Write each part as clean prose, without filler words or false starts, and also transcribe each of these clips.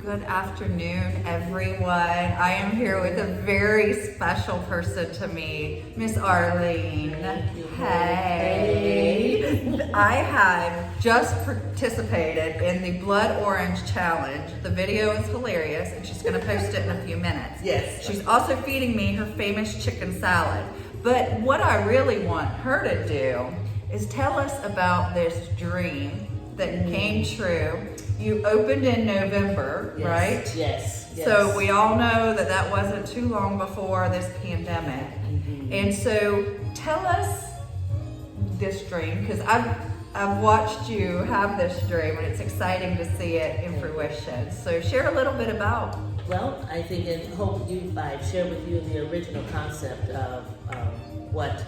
Good afternoon, everyone. I am here with a very special person to me, Miss Arlene. Hey. I had just participated in the Blood Orange Challenge. The video is hilarious, and she's going to post it in a few minutes. Yes. She's also feeding me her famous chicken salad. But what I really want her to do is tell us about this dream that came true. You opened in November, Yes, right? Yes. So we all know that that wasn't too long before this pandemic. Mm-hmm. And so tell us this dream, because I've watched you have this dream, and it's exciting to see it in fruition. So share a little bit about. Well, I think and hope I've shared with you the original concept of what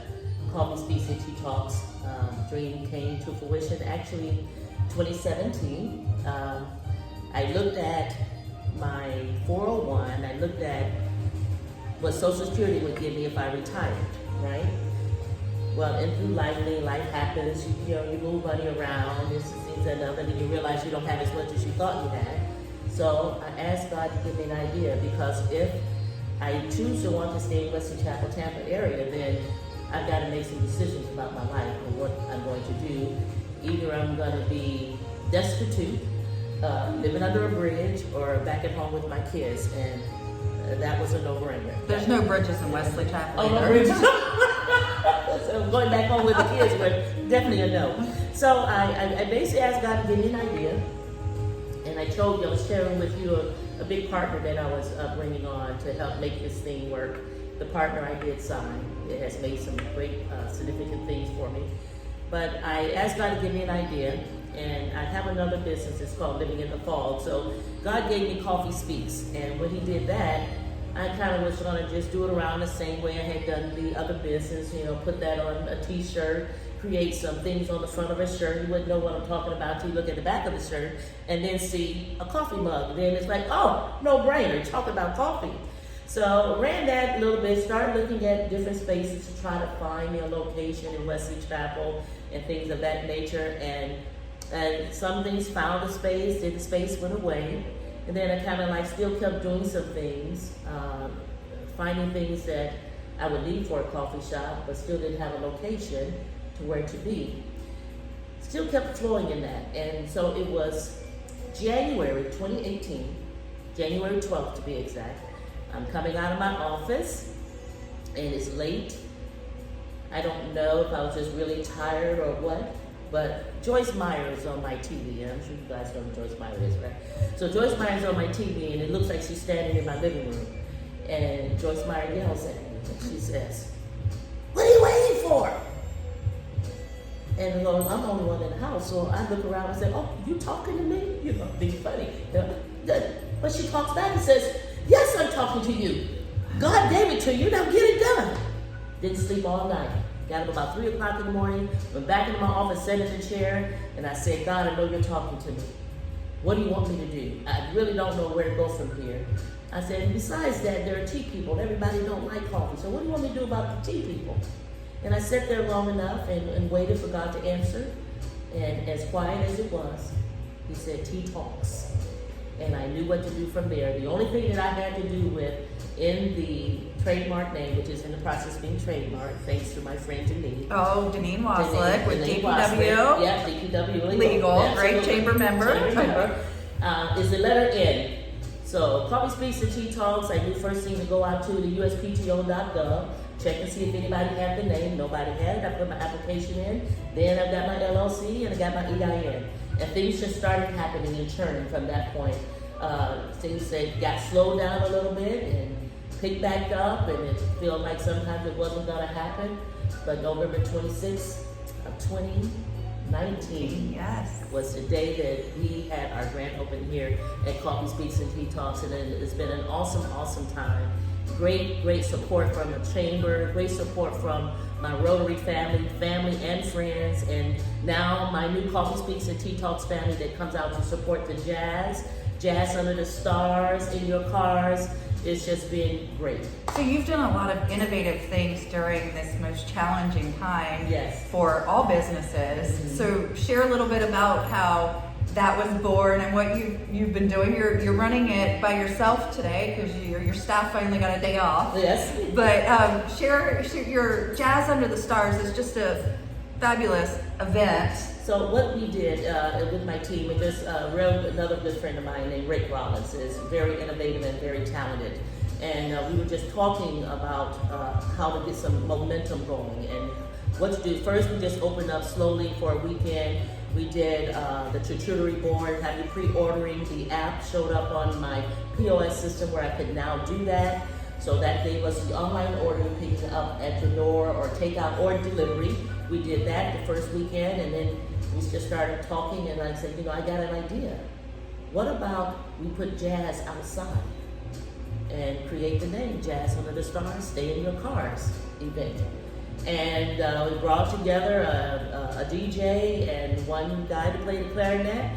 Coffee Speaks and Tea Talks dream came to fruition. Actually, 2017. I looked at my 401. I looked at what Social Security would give me if I retired, right? Well, and through life happens. You move money around, this and things and other, and you realize you don't have as much as you thought you had. So I asked God to give me an idea, because if I choose to want to stay in Western Chapel, Tampa area, then I've got to make some decisions about my life and what I'm going to do. Either I'm going to be destitute, living under a bridge, or back at home with my kids, and that was a no-brainer. There's no bridges in Wesley Chapel. Oh, no bridges. So going back home with the kids was definitely a no. So I basically asked God to give me an idea, and I told you, I was sharing with you a big partner that I was bringing on to help make this thing work. The partner I did sign, it has made some great significant things for me. But I asked God to give me an idea, and I have another business. It's called Living in the Fog. So God gave me Coffee Speaks, and when He did that, I kind of was going to just do it around the same way I had done the other business. Put that on a T-shirt, create some things on the front of a shirt. You wouldn't know what I'm talking about till you look at the back of the shirt, and then see a coffee mug. Then it's like, oh, no-brainer, talk about coffee. So ran that a little bit, started looking at different spaces to try to find me a location in Wesley Chapel and things of that nature. And some things found a space, then the space went away. And then I kind of still kept doing some things, finding things that I would need for a coffee shop, but still didn't have a location to where to be. Still kept flowing in that. And so it was January 2018, January 12th to be exact. I'm coming out of my office, and it's late. I don't know if I was just really tired or what, but Joyce Meyer is on my TV. I'm sure you guys know who Joyce Meyer is, right? So Joyce Meyer is on my TV, and it looks like she's standing in my living room. And Joyce Meyer yells at me, and she says, "What are you waiting for?" And I'm the only one in the house, so I look around and say, "Oh, you talking to me?" Being funny. But she talks back and says, "Yes, I'm talking to you. God gave it to you, now get it done." Didn't sleep all night. Got up about 3 o'clock in the morning, went back into my office, sat in the chair, and I said, "God, I know you're talking to me. What do you want me to do? I really don't know where to go from here." I said, and besides that, there are tea people, and everybody don't like coffee. So what do you want me to do about the tea people? And I sat there long enough and waited for God to answer. And as quiet as it was, He said, "Tea Talks." And I knew what to do from there. The only thing that I had to do with in the trademark name, which is in the process of being trademarked, thanks to my friend Denise. Oh, Deneen Waslick with Deneen DPW. Waslick. Yeah, DPW Legal, great chamber member. Is the letter N. So Coffee Speaks and Tea Talks, I knew first thing to go out to the USPTO.gov, check and see if anybody had the name. Nobody had it. I put my application in. Then I got my LLC and I got my EIN. And things just started happening and churning from that point. Things got slowed down a little bit and picked back up, and it felt like sometimes it wasn't going to happen. But November 26th of 2019 was the day that we had our grand opening here at Coffee Speaks and Tea Talks, and it's been an awesome time. Great support from the chamber, great support from my Rotary family and friends, and now my new Coffee Speaks and Tea Talks family that comes out to support the jazz under the stars in your cars. It's just been great. So you've done a lot of innovative things during this most challenging time Yes. for all businesses. Mm-hmm. So share a little bit about how that was born and what you've been doing. You're running it by yourself today because your staff finally got a day off. Yes. But share your Jazz Under the Stars is just a fabulous event. So what we did with my team, we just wrote another good friend of mine named Rick Rollins, is very innovative and very talented. And we were just talking about how to get some momentum going and what to do. First, we just opened up slowly for a weekend. We did the charcuterie board, had you pre-ordering. The app showed up on my POS system where I could now do that. So that gave us the online order, picking up at the door or takeout or delivery. We did that the first weekend, and then we just started talking, and I said, I got an idea. What about we put jazz outside and create the name Jazz Under the Stars, Stay in Your Cars event. And we brought together a DJ and one guy to play the clarinet.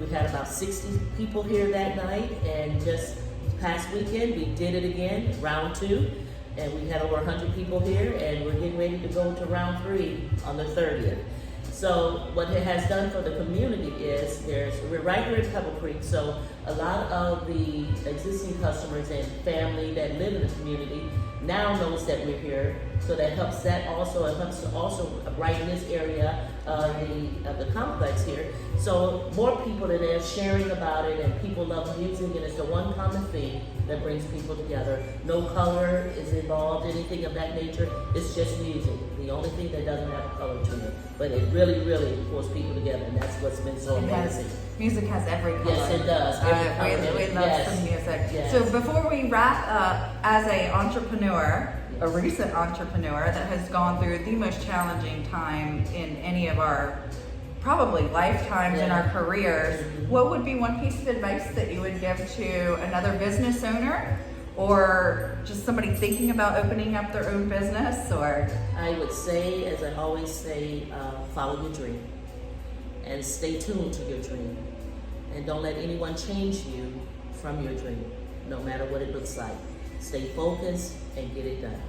We had about 60 people here that night, and just past weekend we did it again, round 2, and we had over 100 people here, and we're getting ready to go to round 3 on the 30th. So what it has done for the community is we're right here in Pebble Creek, so a lot of the existing customers and family that live in the community now knows that we're here. So that helps to also brighten this area of the complex here. So more people that are sharing about it, and people love music, and it's the one common thing that brings people together. No color is involved, anything of that nature. It's just music. The only thing that doesn't have a color to it. But it really, really pulls people together, and that's what's been so amazing. Music has every color. Yes, it does. We love some music. Yes. So before we wrap up, as an entrepreneur, a recent entrepreneur that has gone through the most challenging time in any of our probably lifetimes in our careers, what would be one piece of advice that you would give to another business owner or just somebody thinking about opening up their own business? Or I would say, as I always say, follow your dream and stay tuned to your dream, and don't let anyone change you from your dream, no matter what it looks like. Stay focused and get it done.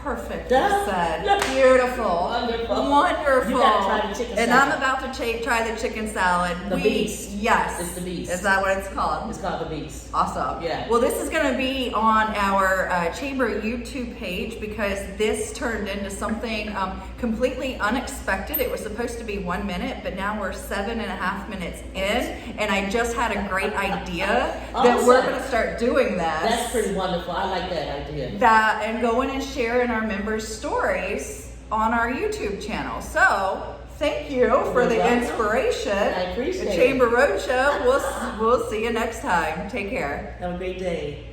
Perfect. Said. Beautiful. Wonderful. You gotta try the chicken salad. And I'm about to try the chicken salad. The Beast. Yes. It's the Beast. Is that what it's called? It's called the Beast. Awesome. Yeah. Well, this is going to be on our Chamber YouTube page because this turned into something completely unexpected. It was supposed to be 1 minute, but now we're 7.5 minutes in, and I just had a great idea that we're going to start doing this. That's pretty wonderful. I like that idea. And going and sharing our members' stories on our YouTube channel. So thank you for the inspiration. I appreciate it. The Chamber Roadshow. We'll see you next time. Take care. Have a great day.